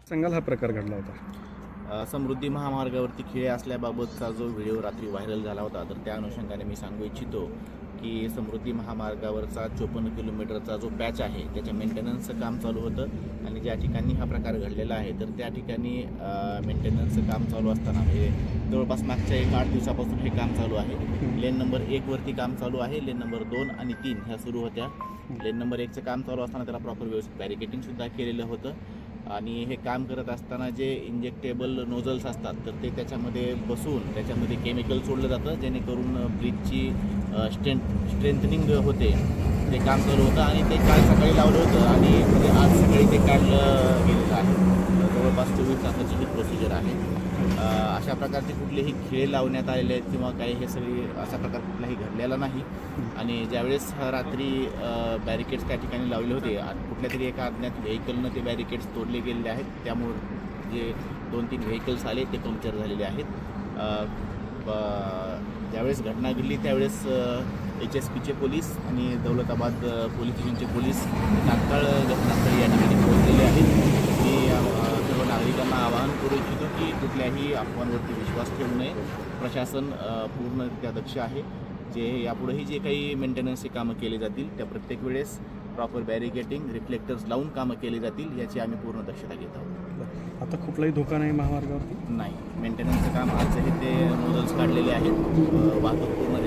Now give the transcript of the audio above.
सांगाल हा प्रकार घडला होता? समृद्धी महामार्गावरती खिळे असल्याबाबतचा जो व्हिडिओ रात्री व्हायरल झाला होता, तर त्या अनुषंगाने मी सांगू इच्छितो की समृद्धी महामार्गावरचा 54 किलोमीटरचा जो पॅच आहे त्याच्या मेंटेनन्सचं काम चालू होतं आणि ज्या ठिकाणी हा प्रकार घडलेला आहे तर त्या ठिकाणी मेंटेनन्सचं काम चालू असताना म्हणजे जवळपास मागच्या 8 दिवसापासून हे काम चालू आहे। लेन नंबर 1 वरती काम चालू आहे, लेन नंबर 2 आणि 3 ह्या सुरू होत्या। लेन नंबर 1चं काम चालू असताना त्याला प्रॉपर व्यवस्थित बॅरिकेटिंगसुद्धा केलेलं होतं आणि हे काम करत असताना जे इंजेक्टेबल नोझल्स असतात तर ते त्याच्यामध्ये बसून त्याच्यामध्ये केमिकल सोडलं जातं जेणेकरून ब्रिजची स्ट्रेंथनिंग होते, ते काम चालू होतं आणि ते काल सकाळी लावलं होतं आणि म्हणजे आज सकाळी ते काढलं गेलेलं आहे। जवळपास 24 तासाची ही प्रोसिजर आहे। अशा प्रकारचे कुठलेही खिळे लावण्यात आलेले आहेत किंवा काही हे सगळी अशा प्रकार कुठलाही घडलेला नाही आणि ज्यावेळेस रात्री बॅरिकेड्स त्या ठिकाणी लावले होते कुठल्या तरी एका अज्ञात व्हेकलनं ते बॅरिकेड्स तोडले गेलेले आहेत, त्यामुळे जे 2-3 व्हेकल्स आले ते पंक्चर झालेले आहेत। ज्यावेळेस घटना घडली त्यावेळेस HSPचे पोलीस आणि दौलताबाद पोलीस स्टेशनचे पोलीस तात्काळ घटनास्थळी या ठिकाणी पोहोचलेले आहेत। मी सर्व नागरिकांना आवाहन करू इच्छितो की कुठल्याही अफवांवरती विश्वास ठेवू नये। प्रशासन पूर्णरित्या दक्ष आहे। जे यापुढेही जे काही मेंटेनन्सची कामं केली जातील त्या प्रत्येक वेळेस प्रॉपर बॅरिकेटिंग रिफ्लेक्टर्स लावून कामं केली जातील याची आम्ही पूर्ण दक्षता घेत आहोत। आता कुठलाही धोका नाही महामार्गावरती? नाही, मेंटेनन्सचं काम आजही ते नोझल्स काढलेले आहेत, वाहतूक पूर्ण